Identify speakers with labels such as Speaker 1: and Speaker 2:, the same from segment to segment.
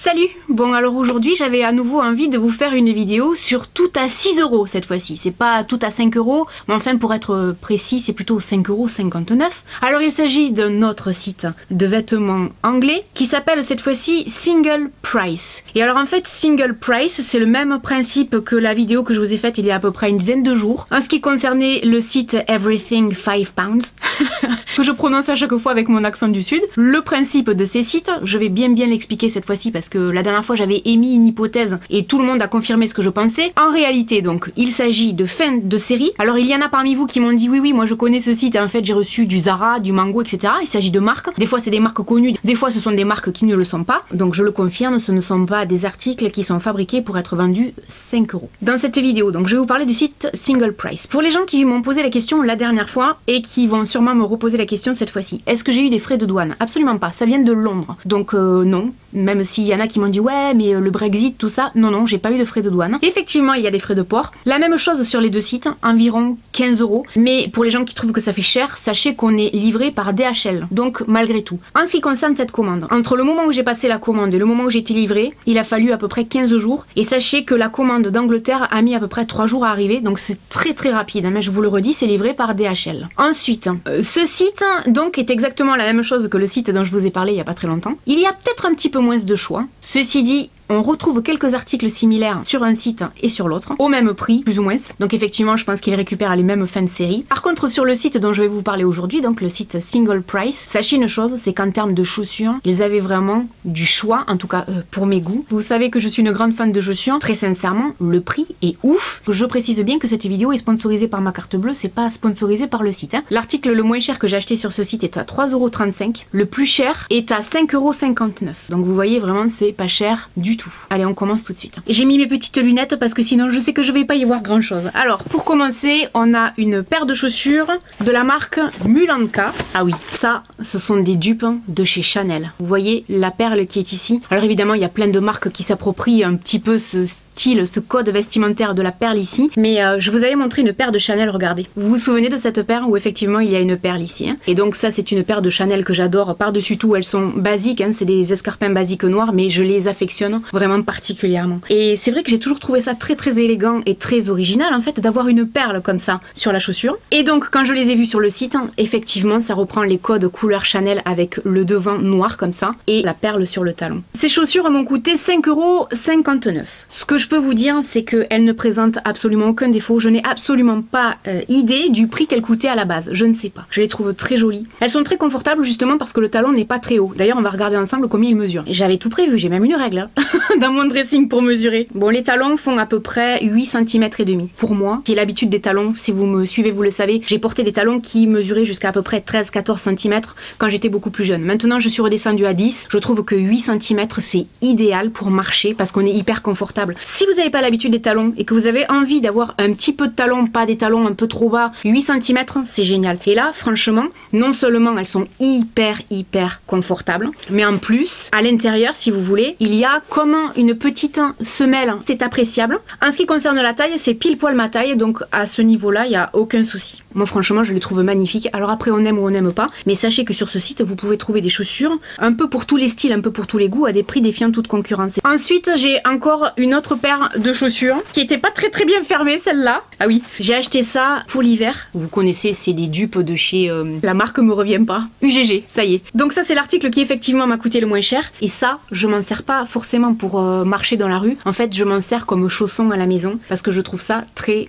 Speaker 1: Salut! Bon alors aujourd'hui j'avais à nouveau envie de vous faire une vidéo sur tout à 6 € cette fois-ci. C'est pas tout à 5 €, mais enfin pour être précis c'est plutôt 5,59 €. Alors il s'agit d'un autre site de vêtements anglais qui s'appelle cette fois-ci Single Price. Et alors en fait Single Price c'est le même principe que la vidéo que je vous ai faite il y a à peu près une dizaine de jours en ce qui concernait le site Everything 5 pounds que je prononce à chaque fois avec mon accent du sud. Le principe de ces sites, je vais bien l'expliquer cette fois-ci parce que la dernière fois j'avais émis une hypothèse et tout le monde a confirmé ce que je pensais. En réalité donc il s'agit de fin de série. Alors il y en a parmi vous qui m'ont dit oui moi je connais ce site et en fait j'ai reçu du Zara, du Mango etc. Il s'agit de marques, des fois c'est des marques connues, des fois ce sont des marques qui ne le sont pas. Donc je le confirme, ce ne sont pas des articles qui sont fabriqués pour être vendus 5 €. Dans cette vidéo donc je vais vous parler du site Single Price. Pour les gens qui m'ont posé la question la dernière fois et qui vont sûrement me reposer la question cette fois-ci, est-ce que j'ai eu des frais de douane? Absolument pas, ça vient de Londres. Donc non, même s'il y en a qui m'ont dit ouais mais le Brexit tout ça, non j'ai pas eu de frais de douane. Effectivement il y a des frais de port, la même chose sur les deux sites, environ 15 €, mais pour les gens qui trouvent que ça fait cher, sachez qu'on est livré par DHL, donc malgré tout. En ce qui concerne cette commande, entre le moment où j'ai passé la commande et le moment où j'ai été livré, il a fallu à peu près 15 jours, et sachez que la commande d'Angleterre a mis à peu près 3 jours à arriver, donc c'est très rapide, mais je vous le redis, c'est livré par DHL. Ensuite, ce site donc est exactement la même chose que le site dont je vous ai parlé il y a pas très longtemps. Il y a peut-être un petit peu moins de choix. Ceci dit, on retrouve quelques articles similaires sur un site et sur l'autre, au même prix, plus ou moins. Donc effectivement, je pense qu'ils récupèrent les mêmes fins de série. Par contre, sur le site dont je vais vous parler aujourd'hui, donc le site Single Price, sachez une chose, c'est qu'en termes de chaussures, ils avaient vraiment du choix, en tout cas pour mes goûts. Vous savez que je suis une grande fan de chaussures, très sincèrement, le prix est ouf. Je précise bien que cette vidéo est sponsorisée par ma carte bleue, c'est pas sponsorisé par le site. L'article le moins cher que j'ai acheté sur ce site est à 3,35 €, le plus cher est à 5,59 €. Donc vous voyez vraiment, c'est pas cher du tout. Allez, on commence tout de suite. J'ai mis mes petites lunettes parce que sinon je sais que je vais pas y voir grand chose. Alors pour commencer, on a une paire de chaussures de la marque Mulanka. Ah oui, ça, ce sont des dupes de chez Chanel. Vous voyez la perle qui est ici. Alors évidemment, il y a plein de marques qui s'approprient un petit peu ce style, ce code vestimentaire de la perle ici. Mais je vous avais montré une paire de Chanel, regardez. Vous vous souvenez de cette paire où effectivement il y a une perle ici. Et donc ça, c'est une paire de Chanel que j'adore. Par-dessus tout, elles sont basiques, c'est des escarpins basiques noirs, mais je les affectionne vraiment particulièrement. Et c'est vrai que j'ai toujours trouvé ça très élégant et très original en fait d'avoir une perle comme ça sur la chaussure. Et donc quand je les ai vues sur le site, effectivement ça reprend les codes couleur Chanel avec le devant noir comme ça et la perle sur le talon. Ces chaussures m'ont coûté 5,59 €. Ce que je peux vous dire c'est qu'elles ne présentent absolument aucun défaut. Je n'ai absolument pas idée du prix qu'elles coûtaient à la base. Je ne sais pas. Je les trouve très jolies. Elles sont très confortables justement parce que le talon n'est pas très haut. D'ailleurs on va regarder ensemble combien il mesure. Et j'avais tout prévu, j'ai même une règle dans mon dressing pour mesurer. Bon, les talons font à peu près 8 cm et demi. Pour moi, qui ai l'habitude des talons, si vous me suivez, vous le savez, j'ai porté des talons qui mesuraient jusqu'à peu près 13-14 cm quand j'étais beaucoup plus jeune. Maintenant, je suis redescendue à 10. Je trouve que 8 cm, c'est idéal pour marcher parce qu'on est hyper confortable. Si vous n'avez pas l'habitude des talons et que vous avez envie d'avoir un petit peu de talons, pas des talons un peu trop bas, 8 cm, c'est génial. Et là, franchement, non seulement elles sont hyper confortables, mais en plus, à l'intérieur, si vous voulez, il y a comme une petite semelle, c'est appréciable. En ce qui concerne la taille, c'est pile poil ma taille, donc à ce niveau-là, il n'y a aucun souci. Moi franchement, je les trouve magnifiques. Alors après, on aime ou on n'aime pas, mais sachez que sur ce site, vous pouvez trouver des chaussures un peu pour tous les styles, un peu pour tous les goûts, à des prix défiant toute concurrence. Ensuite, j'ai encore une autre paire de chaussures qui était pas très bien fermée, celle-là. Ah oui, j'ai acheté ça pour l'hiver. Vous connaissez, c'est des dupes de chez... la marque me revient pas. UGG, ça y est. Donc ça, c'est l'article qui effectivement m'a coûté le moins cher. Et ça, je m'en sers pas forcément pour marcher dans la rue. En fait, je m'en sers comme chausson à la maison parce que je trouve ça très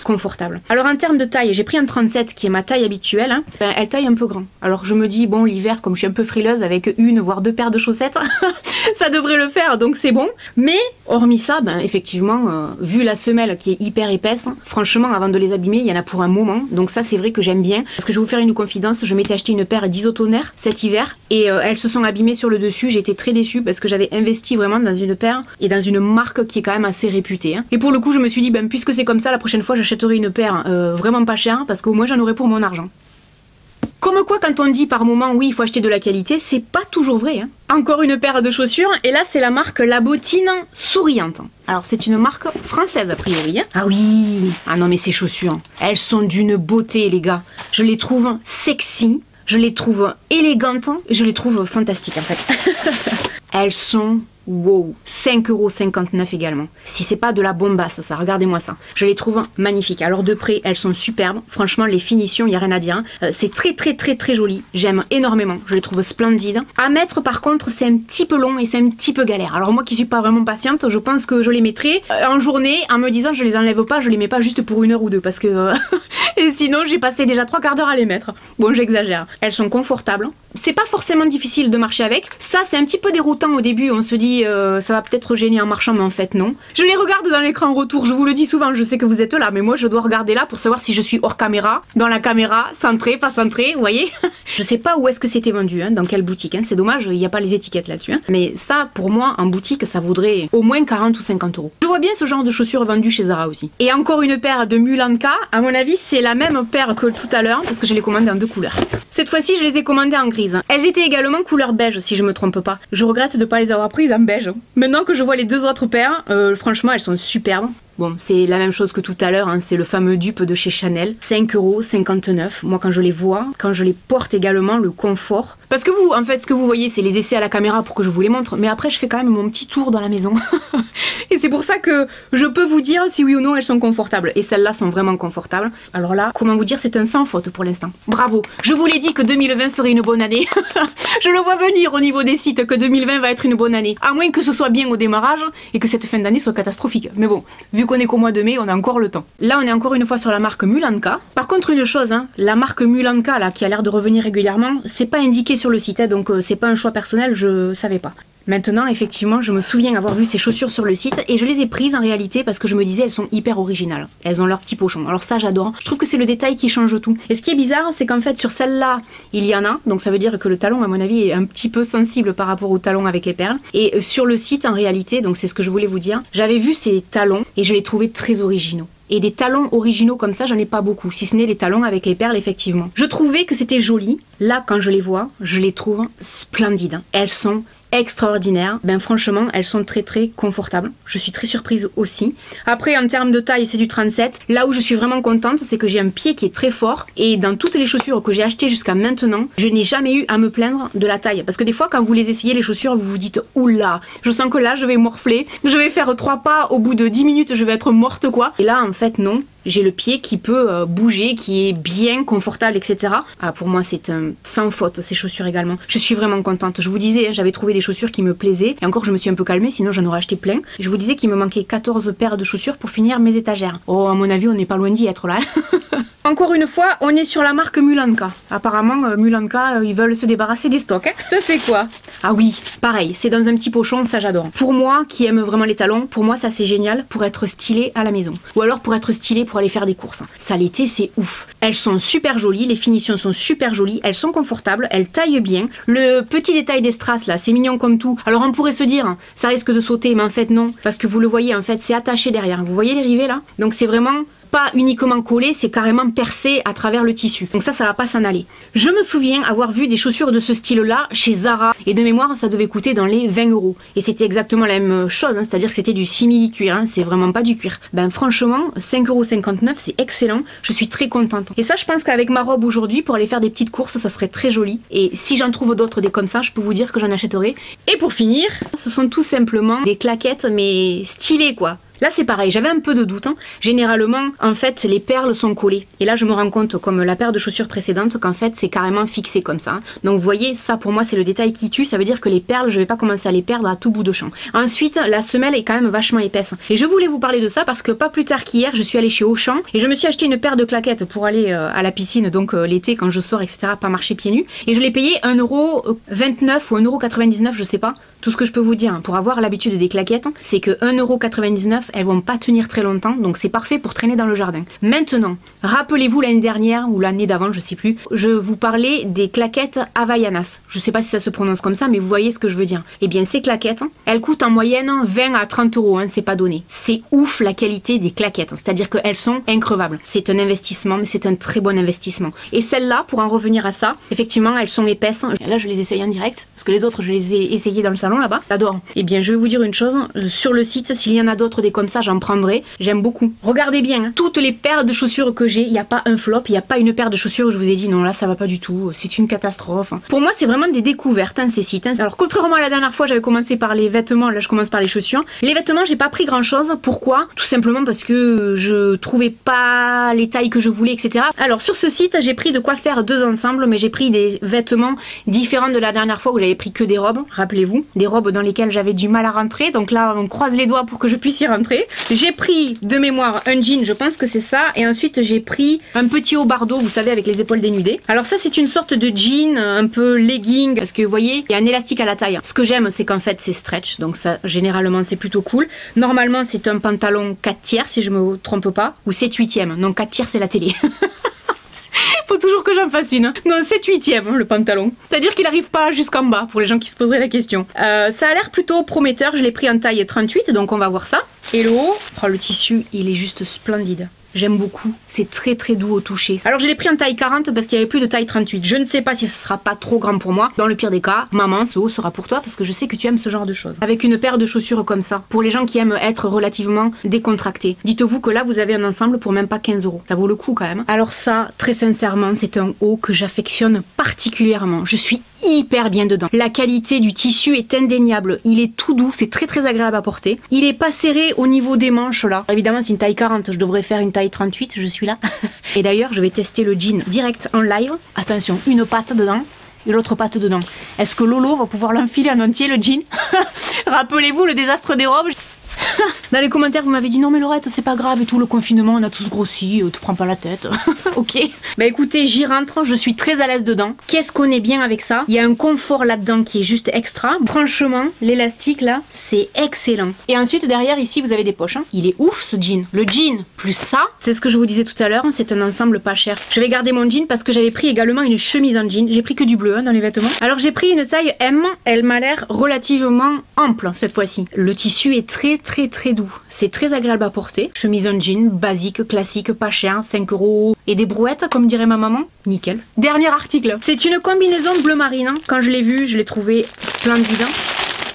Speaker 1: confortable. Alors en termes de taille, j'ai pris un 37 qui est ma taille habituelle. Elle taille un peu grand. Alors je me dis, bon, l'hiver, comme je suis un peu frileuse avec une voire deux paires de chaussettes, ça devrait le faire, donc c'est bon. Mais hormis ça, effectivement, vu la semelle qui est hyper épaisse, franchement, avant de les abîmer, il y en a pour un moment. Donc ça, c'est vrai que j'aime bien. Parce que je vais vous faire une confidence, je m'étais acheté une paire d'Isotoner cet hiver et elles se sont abîmées sur le dessus. J'étais très déçue parce que j'avais investi vraiment dans une paire et dans une marque qui est quand même assez réputée. Et pour le coup, je me suis dit, puisque c'est comme ça, la prochaine fois, j'achèterai une paire vraiment pas chère parce qu'au moins, j'en aurai pour mon argent. Comme quoi, quand on dit par moment, oui, il faut acheter de la qualité, c'est pas toujours vrai. Encore une paire de chaussures, et là, c'est la marque La Bottine Souriante. Alors, c'est une marque française, a priori. Ah oui! Ah non, mais ces chaussures, elles sont d'une beauté, les gars. Je les trouve sexy, je les trouve élégantes, je les trouve fantastiques, en fait. Elles sont Wow, 5,59 € également. Si c'est pas de la bombasse ça, regardez-moi ça. Je les trouve magnifiques. Alors de près, elles sont superbes. Franchement, les finitions, il n'y a rien à dire. C'est très joli. J'aime énormément. Je les trouve splendides. À mettre par contre, c'est un petit peu long et c'est un petit peu galère. Alors moi qui suis pas vraiment patiente, je pense que je les mettrai en journée en me disant je les enlève pas, je les mets pas juste pour 1 heure ou 2 parce que et sinon j'ai passé déjà 3/4 d'heure à les mettre. Bon, j'exagère. Elles sont confortables. C'est pas forcément difficile de marcher avec. Ça, c'est un petit peu déroutant au début. On se dit, ça va peut-être gêner en marchant, mais en fait, non. Je les regarde dans l'écran retour. Je vous le dis souvent, je sais que vous êtes là, mais moi, je dois regarder là pour savoir si je suis hors caméra, dans la caméra, centré, pas centré, vous voyez. Je sais pas où est-ce que c'était vendu, hein, dans quelle boutique. Hein. C'est dommage, il n'y a pas les étiquettes là-dessus. Hein. Mais ça, pour moi, en boutique, ça vaudrait au moins 40 ou 50 €. Je vois bien ce genre de chaussures vendues chez Zara aussi. Et encore une paire de Mulanka. À mon avis, c'est la même paire que tout à l'heure, parce que je les commandées en 2 couleurs. Cette fois-ci, je les ai commandées en grise. Elles étaient également couleur beige si je me trompe pas. Je regrette de ne pas les avoir prises en beige. Maintenant que je vois les 2 autres paires, franchement elles sont superbes. Bon, c'est la même chose que tout à l'heure, hein, c'est le fameux dupe de chez Chanel. 5,59 €. Moi, quand je les vois, quand je les porte également, le confort. Parce que vous, en fait, ce que vous voyez, c'est les essais à la caméra pour que je vous les montre. Mais après, je fais quand même mon petit tour dans la maison. Et c'est pour ça que je peux vous dire si oui ou non elles sont confortables. Et celles-là sont vraiment confortables. Alors là, comment vous dire, c'est un sans faute pour l'instant. Bravo. Je vous l'ai dit que 2020 serait une bonne année. Je le vois venir au niveau des sites, que 2020 va être une bonne année. À moins que ce soit bien au démarrage et que cette fin d'année soit catastrophique. Mais bon, vu qu'on est qu'au mois de mai, on a encore le temps. Là, on est encore une fois sur la marque Mulanka. Par contre, une chose, hein, la marque Mulanka, là, qui a l'air de revenir régulièrement, c'est pas indiqué sur le site, hein, donc c'est pas un choix personnel, je savais pas. Maintenant, effectivement, je me souviens avoir vu ces chaussures sur le site et je les ai prises en réalité parce que je me disais elles sont hyper originales. Elles ont leur petit pochon. Alors ça, j'adore. Je trouve que c'est le détail qui change tout. Et ce qui est bizarre, c'est qu'en fait, sur celle-là, il y en a. Donc ça veut dire que le talon, à mon avis, est un petit peu sensible par rapport au talon avec les perles. Et sur le site, en réalité, donc c'est ce que je voulais vous dire, j'avais vu ces talons et je les trouvais très originaux. Et des talons originaux comme ça, j'en ai pas beaucoup, si ce n'est les talons avec les perles, effectivement. Je trouvais que c'était joli. Là, quand je les vois, je les trouve splendides. Elles sont extraordinaires. Ben franchement, elles sont très confortables. Je suis très surprise aussi. Après, en termes de taille, c'est du 37. Là où je suis vraiment contente, c'est que j'ai un pied qui est très fort. Et dans toutes les chaussures que j'ai achetées jusqu'à maintenant, je n'ai jamais eu à me plaindre de la taille. Parce que des fois, quand vous les essayez, les chaussures, vous vous dites « Oula, je sens que là, je vais morfler. Je vais faire 3 pas. Au bout de 10 minutes, je vais être morte, quoi. » Et là, en fait, non. J'ai le pied qui peut bouger, qui est bien confortable, etc. Ah, pour moi, c'est un sans faute, ces chaussures également. Je suis vraiment contente. Je vous disais, hein, j'avais trouvé des chaussures qui me plaisaient. Et encore, je me suis un peu calmée, sinon j'en aurais acheté plein. Je vous disais qu'il me manquait 14 paires de chaussures pour finir mes étagères. Oh, à mon avis, on n'est pas loin d'y être là. Encore une fois, on est sur la marque Mulanka. Apparemment, Mulanka, ils veulent se débarrasser des stocks. Hein. Ça, c'est quoi? Ah oui, pareil, c'est dans un petit pochon, ça j'adore. Pour moi, qui aime vraiment les talons, pour moi, ça c'est génial pour être stylé à la maison. Ou alors pour être stylé pour aller faire des courses. Ça, l'été, c'est ouf. Elles sont super jolies, les finitions sont super jolies, elles sont confortables, elles taillent bien. Le petit détail des strass, là, c'est mignon comme tout. Alors, on pourrait se dire, ça risque de sauter, mais en fait, non. Parce que vous le voyez, en fait, c'est attaché derrière. Vous voyez les rivets, là? Donc, c'est vraiment pas uniquement collé, c'est carrément percé à travers le tissu. Donc ça va pas s'en aller. Je me souviens avoir vu des chaussures de ce style-là chez Zara. Et de mémoire, ça devait coûter dans les 20 €. Et c'était exactement la même chose, hein, c'est-à-dire que c'était du simili-cuir, hein, c'est vraiment pas du cuir. Ben franchement, 5,59 €, c'est excellent. Je suis très contente. Et ça, je pense qu'avec ma robe aujourd'hui, pour aller faire des petites courses, ça serait très joli. Et si j'en trouve d'autres des comme ça, je peux vous dire que j'en achèterai. Et pour finir, ce sont tout simplement des claquettes, mais stylées, quoi. Là c'est pareil, j'avais un peu de doute. Hein. Généralement, en fait, les perles sont collées. Et là je me rends compte, comme la paire de chaussures précédente, qu'en fait c'est carrément fixé comme ça. Donc vous voyez, ça pour moi c'est le détail qui tue. Ça veut dire que les perles, je vais pas commencer à les perdre à tout bout de champ. Ensuite, la semelle est quand même vachement épaisse. Et je voulais vous parler de ça parce que pas plus tard qu'hier, je suis allée chez Auchan et je me suis acheté une paire de claquettes pour aller à la piscine, donc l'été quand je sors, etc. Pas marcher pieds nus. Et je l'ai payé 1,29 € ou 1,99 €, je sais pas. Tout ce que je peux vous dire, hein, pour avoir l'habitude des claquettes, c'est que 1,99 €, elles vont pas tenir très longtemps, donc c'est parfait pour traîner dans le jardin. Maintenant, rappelez-vous l'année dernière ou l'année d'avant, je sais plus, je vous parlais des claquettes Havaianas. Je sais pas si ça se prononce comme ça, mais vous voyez ce que je veux dire. Eh bien, ces claquettes, elles coûtent en moyenne 20 à 30 €, hein, c'est pas donné. C'est ouf la qualité des claquettes, c'est-à-dire qu'elles sont increvables. C'est un investissement, mais c'est un très bon investissement. Et celles-là, pour en revenir à ça, effectivement, elles sont épaisses. Là, je les essaye en direct, parce que les autres, je les ai essayées dans le salon. pantalon là-bas. J'adore. Eh bien, je vais vous dire une chose, sur le site, s'il y en a d'autres des comme ça, j'en prendrai. J'aime beaucoup. Regardez bien, hein, toutes les paires de chaussures que j'ai, il n'y a pas un flop, il n'y a pas une paire de chaussures où je vous ai dit non là ça va pas du tout, c'est une catastrophe. Pour moi, c'est vraiment des découvertes, hein, ces sites. Hein. Alors, contrairement à la dernière fois, j'avais commencé par les vêtements, là je commence par les chaussures. Les vêtements, j'ai pas pris grand chose. Pourquoi? Tout simplement parce que je trouvais pas les tailles que je voulais, etc. Alors, sur ce site, j'ai pris de quoi faire 2 ensembles, mais j'ai pris des vêtements différents de la dernière fois où j'avais pris que des robes, rappelez-vous. Des robes dans lesquelles j'avais du mal à rentrer, donc là, on croise les doigts pour que je puisse y rentrer. J'ai pris de mémoire un jean, je pense que c'est ça, et ensuite j'ai pris un petit haut bardeau, vous savez, avec les épaules dénudées. Alors ça, c'est une sorte de jean, un peu legging, parce que vous voyez, il y a un élastique à la taille. Ce que j'aime, c'est qu'en fait, c'est stretch, donc ça, généralement, c'est plutôt cool. Normalement, c'est un pantalon 4/3, si je me trompe pas, ou 7/8. Non, 4/3, c'est la télé. Faut toujours que j'en fasse une. Non, 7/8 le pantalon. C'est-à-dire qu'il n'arrive pas jusqu'en bas, pour les gens qui se poseraient la question. Ça a l'air plutôt prometteur, je l'ai pris en taille 38, donc on va voir ça. Et le haut, oh, le tissu, il est juste splendide. J'aime beaucoup, c'est très très doux au toucher. Alors je l'ai pris en taille 40 parce qu'il n'y avait plus de taille 38. Je ne sais pas si ce sera pas trop grand pour moi. Dans le pire des cas, maman, ce haut sera pour toi parce que je sais que tu aimes ce genre de choses. Avec une paire de chaussures comme ça, pour les gens qui aiment être relativement décontractés. Dites-vous que là vous avez un ensemble pour même pas 15 €. Ça vaut le coup quand même. Alors ça, très sincèrement, c'est un haut que j'affectionne particulièrement. Je suis hyper bien dedans. La qualité du tissu est indéniable. Il est tout doux, c'est très très agréable à porter. Il est pas serré au niveau des manches là. Évidemment c'est une taille 40, je devrais faire une taille 38, je suis là. Et d'ailleurs je vais tester le jean direct en live. Attention, une patte dedans et l'autre patte dedans. Est-ce que Lolo va pouvoir l'enfiler en entier le jean? Rappelez-vous le désastre des robes. Dans les commentaires vous m'avez dit non mais Laurette c'est pas grave et tout, le confinement on a tous grossi, te prends pas la tête. Ok. Bah écoutez, j'y rentre, je suis très à l'aise dedans. Qu'est-ce qu'on est bien avec ça? Il y a un confort là-dedans qui est juste extra. Franchement, l'élastique là, c'est excellent. Et ensuite derrière ici vous avez des poches. Hein. Il est ouf ce jean. Le jean plus ça, c'est ce que je vous disais tout à l'heure, c'est un ensemble pas cher. Je vais garder mon jean parce que j'avais pris également une chemise en jean. J'ai pris que du bleu hein, dans les vêtements. Alors j'ai pris une taille M, elle m'a l'air relativement ample cette fois-ci. Le tissu est très très très doux. C'est très agréable à porter. Chemise en jean, basique, classique, pas cher, 5 € et des brouettes comme dirait ma maman. Nickel. Dernier article. C'est une combinaison bleu marine. Quand je l'ai vue, je l'ai trouvée splendide.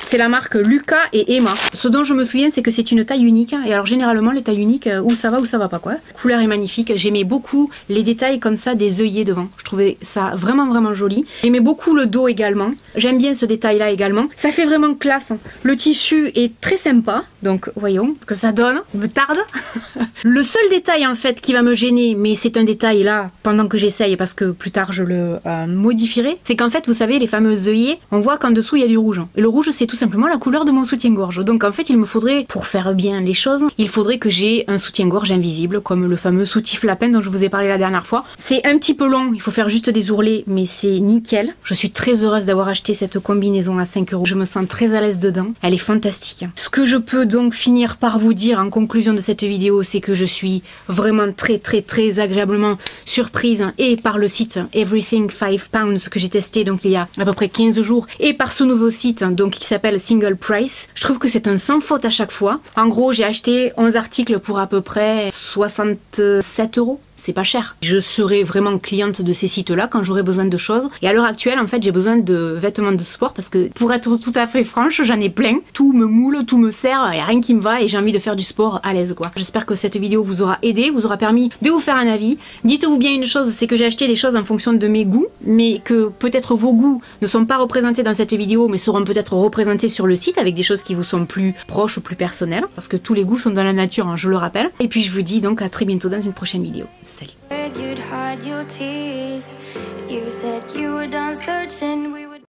Speaker 1: C'est la marque Lucas et Emma. Ce dont je me souviens, c'est que c'est une taille unique. Et alors généralement, les tailles uniques, où ça va pas quoi. La couleur est magnifique. J'aimais beaucoup les détails comme ça des œillets devant. Je trouvais ça vraiment vraiment joli. J'aimais beaucoup le dos également. J'aime bien ce détail-là également. Ça fait vraiment classe. Le tissu est très sympa. Donc voyons ce que ça donne. Je me tarde. Le seul détail en fait qui va me gêner, mais c'est un détail là pendant que j'essaye parce que plus tard je le modifierai, c'est qu'en fait vous savez les fameux œillets, on voit qu'en dessous il y a du rouge. Et le rouge c'est tout simplement la couleur de mon soutien-gorge. Donc en fait il me faudrait, pour faire bien les choses, il faudrait que j'ai un soutien-gorge invisible comme le fameux soutif lapin dont je vous ai parlé la dernière fois. C'est un petit peu long, il faut faire juste des ourlets mais c'est nickel. Je suis très heureuse d'avoir acheté cette combinaison à 5 €. Je me sens très à l'aise dedans. Elle est fantastique. Ce que je peux donc finir par vous dire en conclusion de cette vidéo, c'est que je suis vraiment très agréablement surprise et par le site Everything 5 Pounds que j'ai testé donc il y a à peu près 15 jours et par ce nouveau site donc qui s'appelle Single Price. Je trouve que c'est un sans faute à chaque fois. En gros j'ai acheté 11 articles pour à peu près 67 €. C'est pas cher. Je serai vraiment cliente de ces sites-là quand j'aurai besoin de choses. Et à l'heure actuelle, en fait, j'ai besoin de vêtements de sport parce que, pour être tout à fait franche, j'en ai plein. Tout me moule, tout me sert, il n'y a rien qui me va et j'ai envie de faire du sport à l'aise, quoi. J'espère que cette vidéo vous aura aidé, vous aura permis de vous faire un avis. Dites-vous bien une chose, c'est que j'ai acheté des choses en fonction de mes goûts, mais que peut-être vos goûts ne sont pas représentés dans cette vidéo, mais seront peut-être représentés sur le site avec des choses qui vous sont plus proches, plus personnelles, parce que tous les goûts sont dans la nature, hein, je le rappelle. Et puis je vous dis donc à très bientôt dans une prochaine vidéo. Salut.
Speaker 2: You'd hide your tears. You said you were done searching.